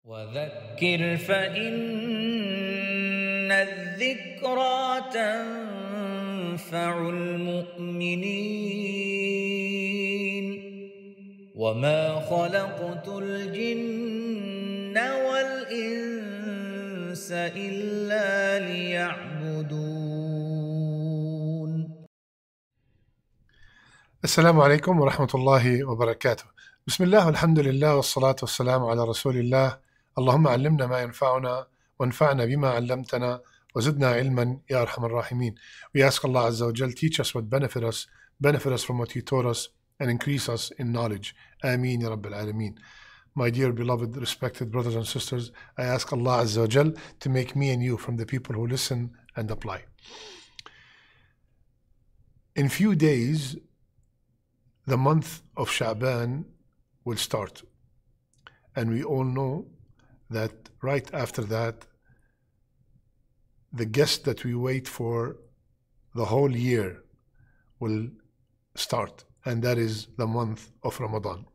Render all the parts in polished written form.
وذكر فإن الذكرى تنفع المؤمنين وما خلقت الجن والإنس إلا ليعبدون. السلام عليكم ورحمة الله وبركاته. بسم الله والحمد لله والصلاة والسلام على رسول الله. اللهم علمنا ما ينفعنا وانفعنا بما علمتنا وزدنا علما يا أرحم الراحمين. We ask Allah Azza wa Jal, teach us what benefit us from what He taught us, and increase us in knowledge. Ameen ya Rabbil Alameen. My dear beloved respected brothers and sisters, I ask Allah Azza wa Jal to make me and you from the people who listen and apply. In few days, the month of Sha'ban will start. And we all know that right after that, the guest that we wait for the whole year will start, and that is the month of Ramadan.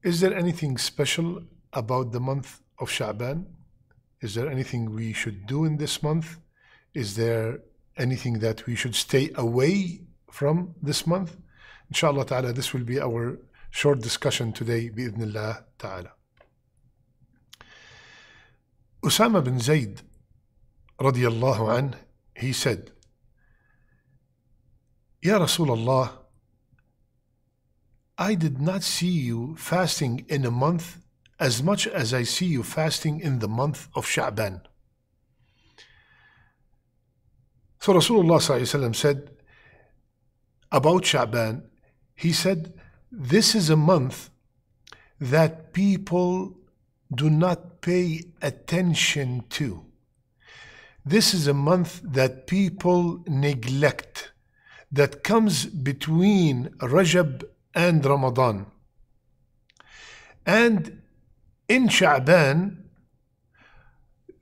Is there anything special about the month of Sha'ban? Is there anything we should do in this month? Is there anything that we should stay away from this month? Inshallah ta'ala, this will be our short discussion today, bi'idhnillah ta'ala. Usama bin Zayd, radiyallahu anh, he said, Ya Rasulullah, I did not see you fasting in a month as much as I see you fasting in the month of Sha'ban. So Rasulullah said about Sha'ban, he said, this is a month that people do not pay attention to. This is a month that people neglect, that comes between Rajab and Ramadan. And in Sha'ban,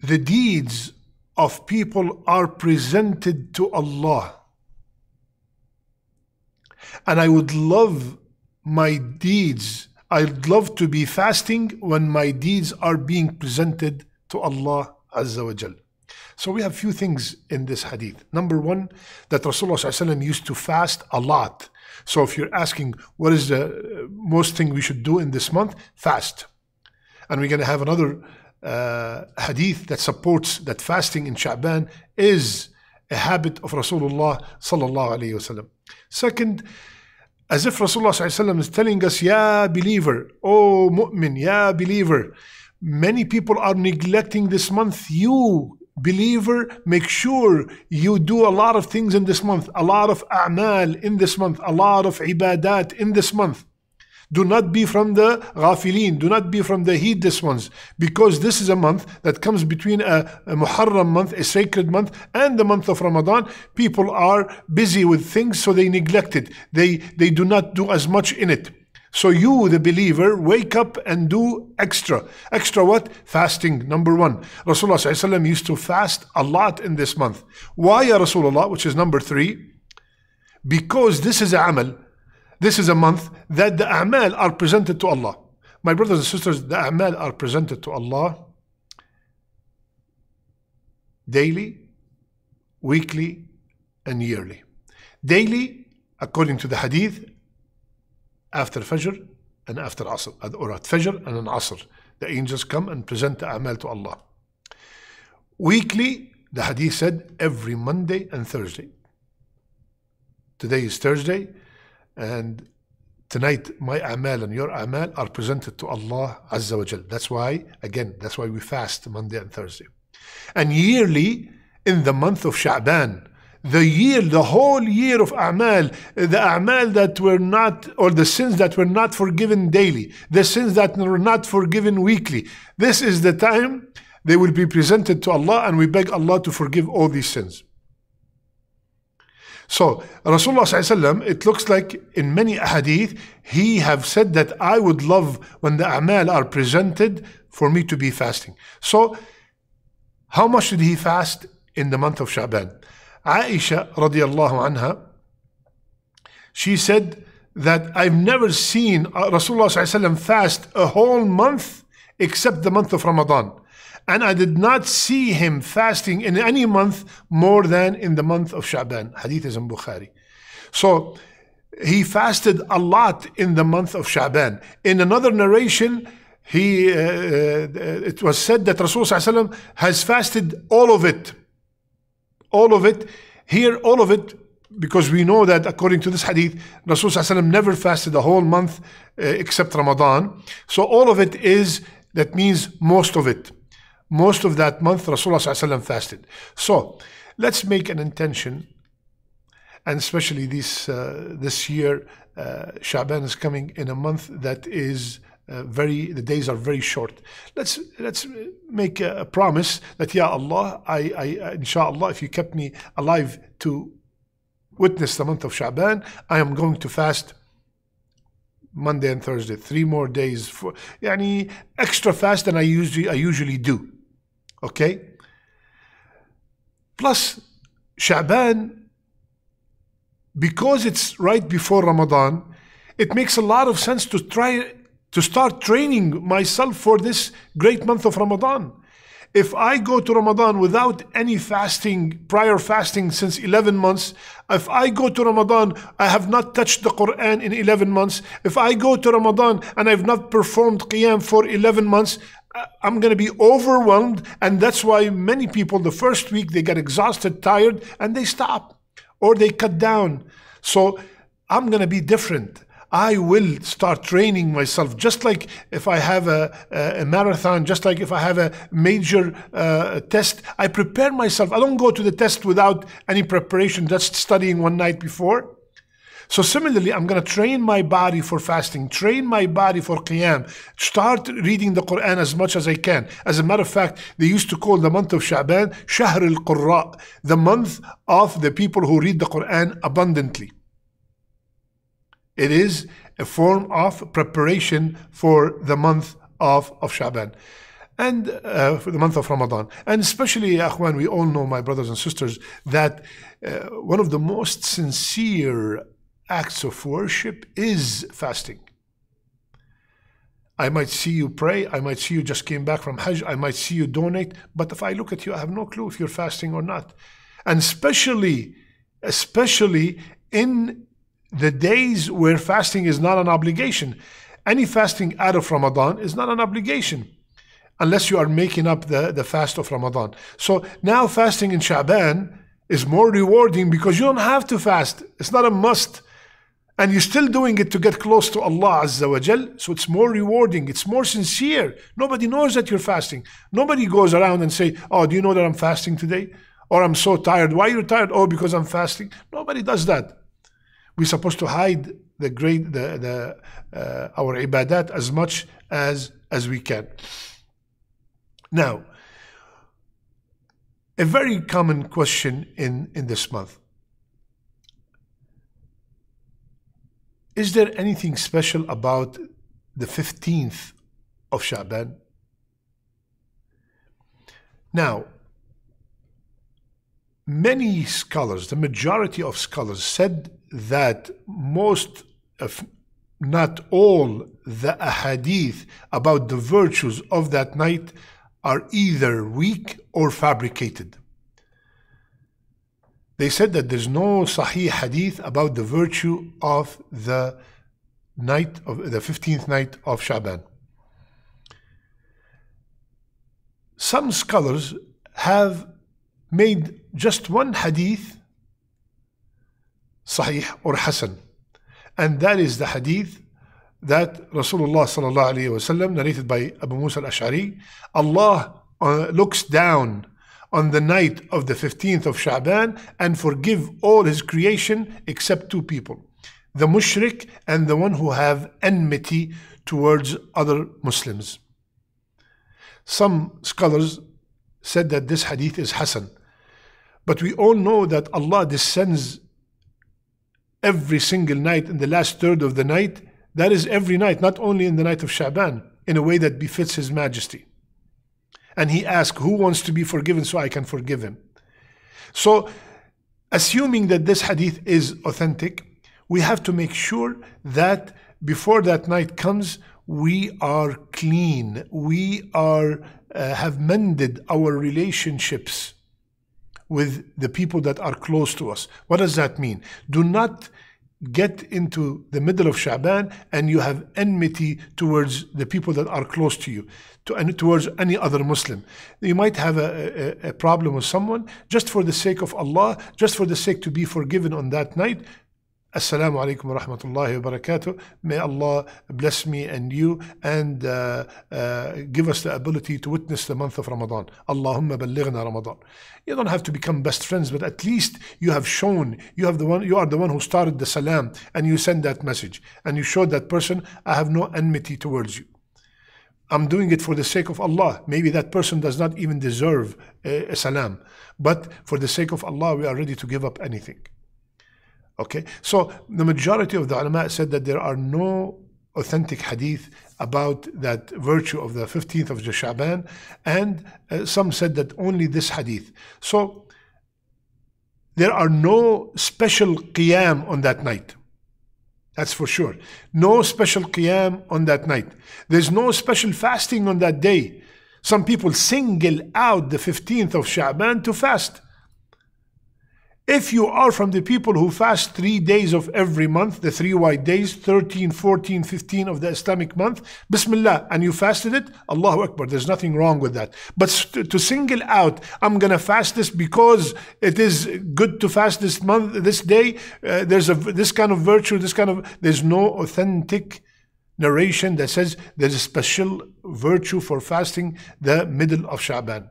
the deeds of people are presented to Allah. And I would love my deeds, I'd love to be fasting when my deeds are being presented to Allah Azza wa Jal. So we have few things in this hadith. Number one, that Rasulullah used to fast a lot. So if you're asking what is the most thing we should do in this month, fast. And we're going to have another hadith that supports that fasting in Sha'ban is a habit of Rasulullah sallallahu alayhi wasallam. Second, as if Rasulullah is telling us, Ya believer, oh mu'min, Ya believer, many people are neglecting this month. You believer, make sure you do a lot of things in this month, a lot of a'mal in this month, a lot of ibadat in this month. Do not be from the ghafilin, do not be from the heedless ones, because this is a month that comes between a Muharram month, a sacred month, and the month of Ramadan. People are busy with things, so they neglect it. They do not do as much in it. So you, the believer, wake up and do extra. Extra what? Fasting, number one. Rasulullah used to fast a lot in this month. Why, Ya Rasulullah, which is number three? Because this is a amal. This is a month that the a'mal are presented to Allah. My brothers and sisters, the a'mal are presented to Allah daily, weekly, and yearly. Daily, according to the hadith, after Fajr and after Asr, or at Fajr and an Asr, the angels come and present the a'mal to Allah. Weekly, the hadith said, every Monday and Thursday. Today is Thursday, and tonight my a'mal and your a'mal are presented to Allah Azza wa Jal. That's why, again, that's why we fast Monday and Thursday. And yearly, in the month of Sha'ban, the whole year of a'mal, the a'mal that were not, or the sins that were not forgiven daily, the sins that were not forgiven weekly, this is the time they will be presented to Allah, and we beg Allah to forgive all these sins. So Rasulullah, it looks like in many hadith, he have said that I would love when the a'mal are presented for me to be fasting. So how much did he fast in the month of Sha'ban? Aisha radiyallahu anha, she said that I've never seen Rasulullah fast a whole month except the month of Ramadan. And I did not see him fasting in any month more than in the month of Sha'ban. Hadith is in Bukhari. So he fasted a lot in the month of Sha'ban. In another narration, it was said that Rasulullah has fasted all of it. All of it. Here, all of it, because we know that according to this hadith, Rasulullah never fasted the whole month except Ramadan. So all of it is, that means most of it. Most of that month, Rasulullah fasted. So let's make an intention, and especially this year, Sha'ban is coming in a month that is the days are very short. Let's make a promise that, Ya Allah, I inshallah, if you kept me alive to witness the month of Sha'ban, I am going to fast Monday and Thursday, 3 more days, for extra fast than I usually do. Okay? Plus, Sha'ban, because it's right before Ramadan, it makes a lot of sense to try to start training myself for this great month of Ramadan. If I go to Ramadan without any fasting, prior fasting since 11 months, if I go to Ramadan, I have not touched the Quran in 11 months, if I go to Ramadan and I've not performed Qiyam for 11 months, I'm going to be overwhelmed. And that's why many people, the first week, they get exhausted, tired, and they stop or they cut down. So I'm going to be different. I will start training myself, just like if I have a marathon, just like if I have a major test, I prepare myself. I don't go to the test without any preparation, just studying one night before. So similarly, I'm going to train my body for fasting, train my body for Qiyam, start reading the Quran as much as I can. As a matter of fact, they used to call the month of Sha'ban Shahr al-Qurra, the month of the people who read the Quran abundantly. It is a form of preparation for the month of Sha'ban and for the month of Ramadan. And especially, Akhwan, we all know, my brothers and sisters, that one of the most sincere acts of worship is fasting. I might see you pray, I might see you just came back from Hajj, I might see you donate, but if I look at you, I have no clue if you're fasting or not. And especially in the days where fasting is not an obligation. Any fasting out of Ramadan is not an obligation unless you are making up the fast of Ramadan. So now fasting in Sha'ban is more rewarding because you don't have to fast. It's not a must. And you're still doing it to get close to Allah Azza wa Jal. So it's more rewarding. It's more sincere. Nobody knows that you're fasting. Nobody goes around and say, oh, do you know that I'm fasting today? Or I'm so tired. Why are you tired? Oh, because I'm fasting. Nobody does that. We're supposed to hide our ibadat as much as we can. Now, a very common question in this month. Is there anything special about the 15th of Sha'ban? Now, many scholars, the majority of scholars, said that most, if not all, the ahadith about the virtues of that night are either weak or fabricated. They said that there's no sahih hadith about the virtue of the night of the 15th night of Sha'ban. Some scholars have made just one hadith Sahih or Hasan, and that is the hadith that Rasulullah sallallahu alaihi wasallam, narrated by Abu Musa al-Ash'ari, Allah looks down on the night of the 15th of Sha'ban and forgive all his creation except 2 people, the mushrik and the one who have enmity towards other Muslims. Some scholars said that this hadith is Hasan, but we all know that Allah descends every single night in the last third of the night. That is every night, not only in the night of Sha'ban, in a way that befits His Majesty. And He asks, who wants to be forgiven so I can forgive him? So, assuming that this hadith is authentic, we have to make sure that before that night comes, we are clean, we are have mended our relationships with the people that are close to us. What does that mean? Do not get into the middle of Sha'ban and you have enmity towards the people that are close to you, and towards any other Muslim. You might have a problem with someone, just for the sake of Allah, just for the sake to be forgiven on that night. Assalamu alaikum wa rahmatullahi wa barakatuh. May Allah bless me and you and give us the ability to witness the month of Ramadan. Allahumma ballighna Ramadan. You don't have to become best friends, but at least you have shown, you are the one who started the salam, and you send that message and you showed that person, I have no enmity towards you. I'm doing it for the sake of Allah. Maybe that person does not even deserve a salam, but for the sake of Allah, we are ready to give up anything. Okay, so the majority of the ulama said that there are no authentic hadith about that virtue of the 15th of Sha'ban, and some said that only this hadith. So there are no special qiyam on that night. That's for sure. No special qiyam on that night. There's no special fasting on that day. Some people single out the 15th of Sha'ban to fast. If you are from the people who fast 3 days of every month, the 3 white days, 13, 14, 15 of the Islamic month, Bismillah, and you fasted it, Allahu Akbar, there's nothing wrong with that. But to single out, I'm going to fast this because it is good to fast this month, this day, there's this kind of virtue, there's no authentic narration that says there's a special virtue for fasting the middle of Sha'ban.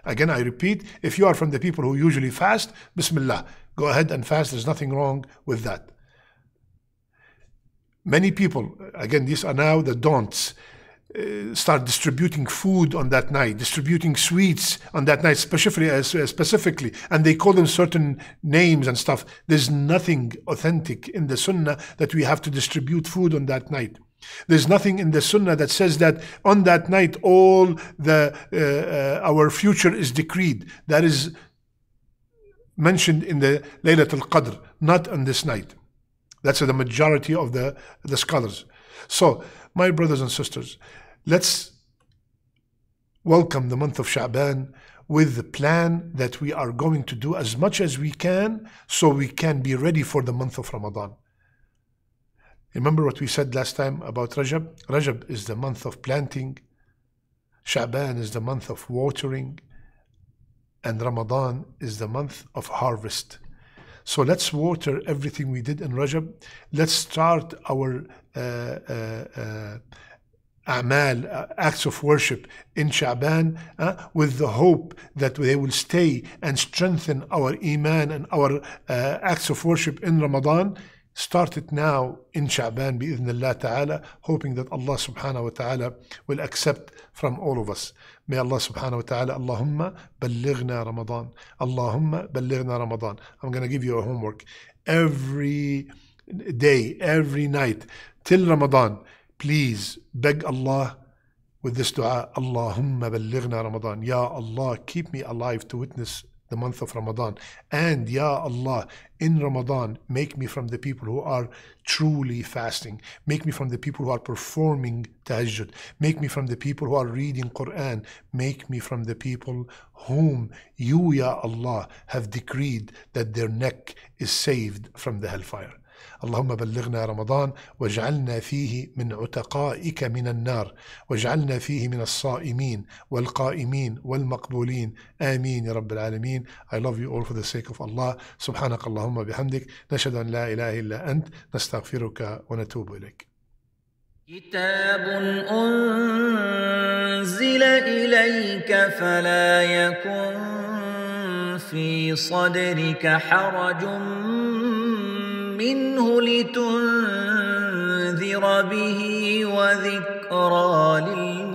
Again, I repeat, if you are from the people who usually fast, Bismillah, go ahead and fast. There's nothing wrong with that. Many people, again, these are now the don'ts, start distributing food on that night, distributing sweets on that night, specifically, and they call them certain names and stuff. There's nothing authentic in the Sunnah that we have to distribute food on that night. There's nothing in the Sunnah that says that on that night all our future is decreed. That is mentioned in the Laylatul Qadr, not on this night. That's the majority of the scholars. So, my brothers and sisters, let's welcome the month of Sha'ban with the plan that we are going to do as much as we can so we can be ready for the month of Ramadan. Remember what we said last time about Rajab? Rajab is the month of planting, Sha'ban is the month of watering, and Ramadan is the month of harvest. So let's water everything we did in Rajab. Let's start our acts of worship in Sha'ban with the hope that they will stay and strengthen our iman and our acts of worship in Ramadan. Start it now in Sha'ban bi'idhnillah ta'ala, hoping that Allah subhanahu wa ta'ala will accept from all of us. May Allah subhanahu wa ta'ala, Allahumma ballighna Ramadan. Allahumma ballighna Ramadan. I'm going to give you a homework. Every day, every night, till Ramadan, please beg Allah with this dua, Allahumma ballighna Ramadan. Ya Allah, keep me alive to witness the month of Ramadan. And Ya Allah, in Ramadan, make me from the people who are truly fasting. Make me from the people who are performing tahajjud. Make me from the people who are reading Quran. Make me from the people whom you, Ya Allah, have decreed that their neck is saved from the hellfire. اللهم بلغنا رمضان واجعلنا فيه من عتقائك من النار واجعلنا فيه من الصائمين والقائمين والمقبولين آمين يا رب العالمين. I love you all for the sake of Allah. سبحانك اللهم بحمدك نشهد أن لا إله إلا أنت نستغفرك ونتوب إليك. كتاب أنزل إليك فلا يكن في صدرك حرج منه لتنذر به وذكرى للمؤمنين.